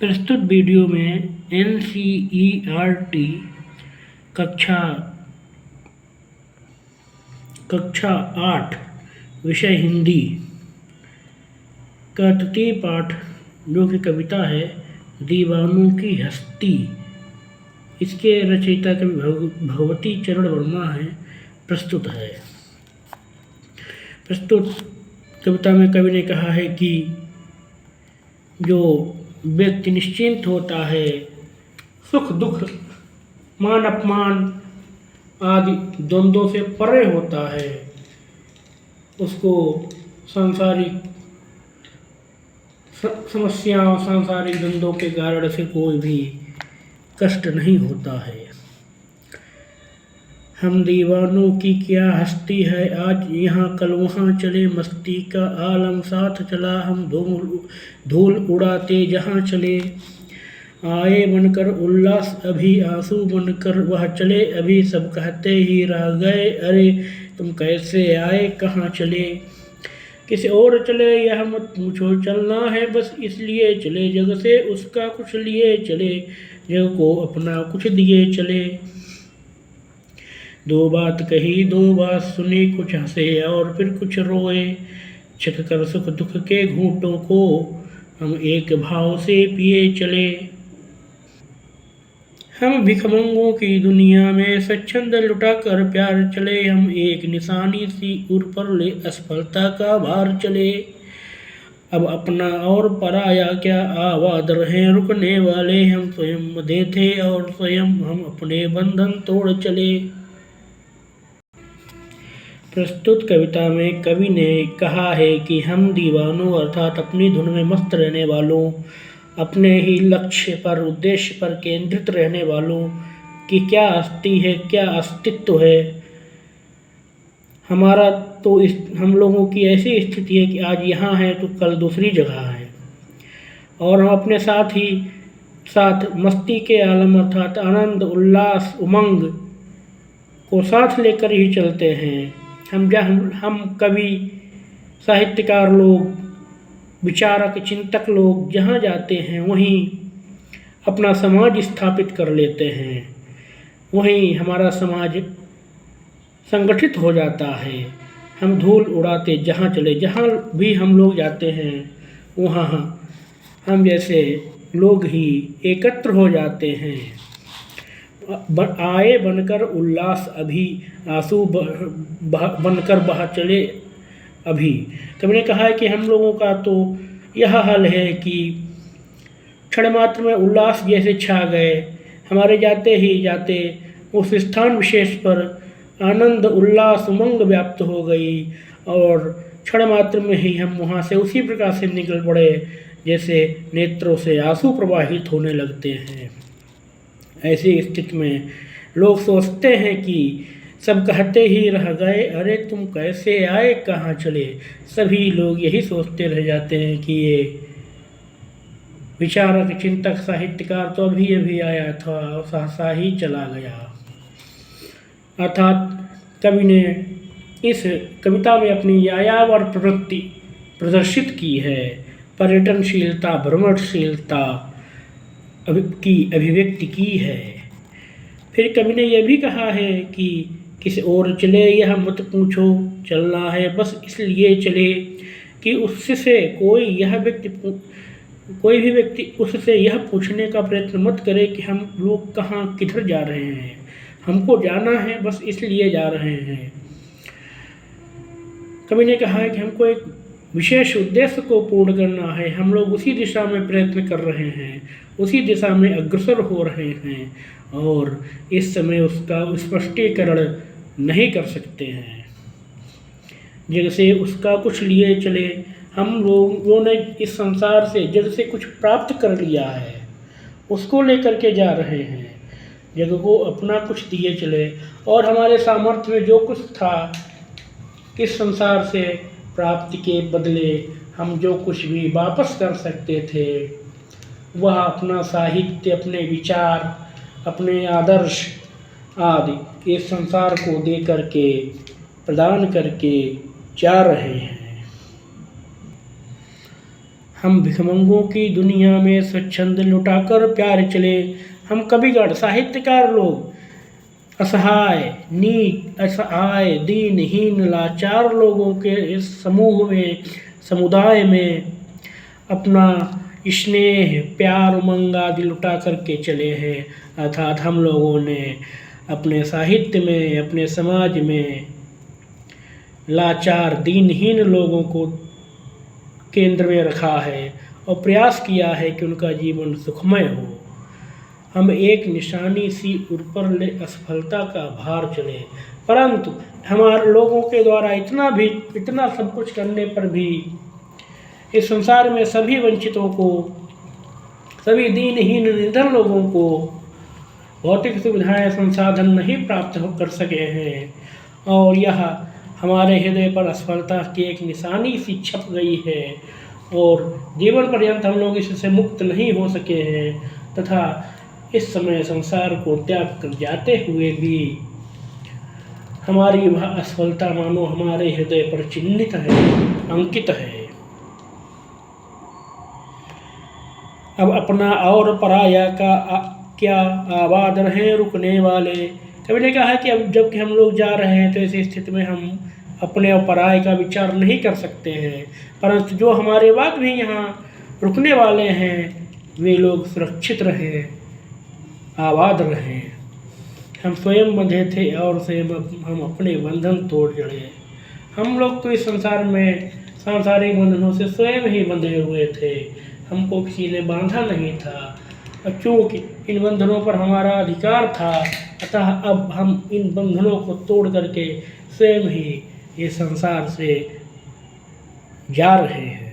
प्रस्तुत वीडियो में एनसीईआरटी कक्षा कक्षा 8 विषय हिंदी का तृतीय पाठ जो कि कविता है दीवानों की हस्ती। इसके रचयिता कवि भगवती चरण वर्मा है। प्रस्तुत है। प्रस्तुत कविता में कवि ने कहा है कि जो व्यक्ति निश्चिंत होता है, सुख दुख मान अपमान आदि द्वंद्वों से परे होता है, उसको सांसारिक समस्याओं सांसारिक द्वंद्वों के कारण से कोई भी कष्ट नहीं होता है। हम दीवानों की क्या हस्ती है, आज यहाँ कल वहाँ चले, मस्ती का आलम साथ चला, हम धूल उड़ाते जहाँ चले। आए बनकर उल्लास अभी, आंसू बनकर वह चले, अभी सब कहते ही रह गए, अरे तुम कैसे आए कहाँ चले। किसी और चले यह मत पूछो, चलना है बस इसलिए चले, जग से उसका कुछ लिए चले, जग को अपना कुछ दिए चले। दो बात कही दो बात सुनी, कुछ हंसे और फिर कुछ रोए, छक कर सुख दुख के घूंटों को हम एक भाव से पिए चले। हम भिखमंगों की दुनिया में स्वच्छंद लुटा कर प्यार चले, हम एक निशानी सी उर पर ले असफलता का भार चले। अब अपना और पराया क्या आबाद रहे रुकने वाले, हम स्वयं मधे थे और स्वयं हम अपने बंधन तोड़ चले। प्रस्तुत कविता में कवि ने कहा है कि हम दीवानों अर्थात अपनी धुन में मस्त रहने वालों, अपने ही लक्ष्य पर उद्देश्य पर केंद्रित रहने वालों की क्या हस्ती है, क्या अस्तित्व है। हमारा तो हम लोगों की ऐसी स्थिति है कि आज यहाँ है तो कल दूसरी जगह है, और हम अपने साथ मस्ती के आलम अर्थात आनंद उल्लास उमंग को साथ लेकर ही चलते हैं। हम कवि साहित्यकार लोग, विचारक चिंतक लोग जहाँ जाते हैं वहीं अपना समाज स्थापित कर लेते हैं, वहीं हमारा समाज संगठित हो जाता है। हम धूल उड़ाते जहाँ चले, जहाँ भी हम लोग जाते हैं वहाँ हम जैसे लोग ही एकत्र हो जाते हैं। आए बनकर उल्लास अभी, आंसू बनकर बह चले अभी। कवि ने कहा है कि हम लोगों का तो यह हाल है कि क्षण मात्र में उल्लास जैसे छा गए, हमारे जाते ही जाते उस स्थान विशेष पर आनंद उल्लास उमंग व्याप्त हो गई, और क्षण मात्र में ही हम वहाँ से उसी प्रकार से निकल पड़े जैसे नेत्रों से आंसू प्रवाहित होने लगते हैं। ऐसी स्थिति में लोग सोचते हैं कि सब कहते ही रह गए, अरे तुम कैसे आए कहाँ चले। सभी लोग यही सोचते रह जाते हैं कि ये विचारक चिंतक साहित्यकार तो अभी अभी आया था और सहसा ही चला गया। अर्थात कवि ने इस कविता में अपनी यायावर प्रवृत्ति प्रदर्शित की है, पर्यटनशीलता भ्रमणशीलता की अभिव्यक्ति की है। फिर कवि ने यह भी कहा है कि किसी और चले यह मत पूछो, चलना है बस इसलिए चले, कि उससे कोई भी व्यक्ति उससे यह पूछने का प्रयत्न मत करे कि हम लोग कहाँ किधर जा रहे हैं, हमको जाना है बस इसलिए जा रहे हैं। कवि ने कहा है कि हमको एक विशेष उद्देश्य को पूर्ण करना है, हम लोग उसी दिशा में प्रयत्न कर रहे हैं, उसी दिशा में अग्रसर हो रहे हैं, और इस समय उसका स्पष्टीकरण नहीं कर सकते हैं। जैसे उसका कुछ लिए चले, हम लोगों ने इस संसार से जग से कुछ प्राप्त कर लिया है, उसको लेकर के जा रहे हैं, जग को अपना कुछ दिए चले, और हमारे सामर्थ्य में जो कुछ था इस संसार से प्राप्ति के बदले हम जो कुछ भी वापस कर सकते थे वह अपना साहित्य, अपने विचार, अपने आदर्श आदि इस संसार को दे करके प्रदान करके जा रहे हैं। हम भिखमंगों की दुनिया में स्वच्छंद लुटाकर प्यार चले। हम कविगढ़ साहित्यकार लोग असहाय नीच असहाय दीनहीन लाचार लोगों के इस समूह में समुदाय में अपना स्नेह प्यार उमंग आदि लुटा करके चले हैं। अर्थात हम लोगों ने अपने साहित्य में अपने समाज में लाचार दीनहीन लोगों को केंद्र में रखा है और प्रयास किया है कि उनका जीवन सुखमय हो। हम एक निशानी सी ऊपर ले असफलता का भार चले, परंतु हमारे लोगों के द्वारा इतना सब कुछ करने पर भी इस संसार में सभी वंचितों को, सभी दीनहीन निर्धन लोगों को भौतिक सुविधाएं संसाधन नहीं प्राप्त कर सके हैं और यह हमारे हृदय पर असफलता की एक निशानी सी छप गई है और जीवन पर्यंत हम लोग इससे मुक्त नहीं हो सके हैं तथा इस समय संसार को त्याग कर जाते हुए भी हमारी वह असफलता मानो हमारे हृदय पर चिन्हित है, अंकित है। अब अपना और पराया का क्या आबाद रहे रुकने वाले। कवि ने कहा है कि अब जबकि हम लोग जा रहे हैं तो ऐसी स्थिति में हम अपने और पराये का विचार नहीं कर सकते हैं, परंतु जो हमारे बाद भी यहाँ रुकने वाले हैं वे लोग सुरक्षित रहें, आबाद रहें। हम स्वयं बंधे थे और से हम अपने बंधन तोड़ जड़े। हम लोग तो इस संसार में सांसारिक बंधनों से स्वयं ही बंधे हुए थे, हमको किसी ने बांधा नहीं था। अब चूँकि इन बंधनों पर हमारा अधिकार था, अतः अब हम इन बंधनों को तोड़ करके स्वयं ही ये संसार से जा रहे हैं।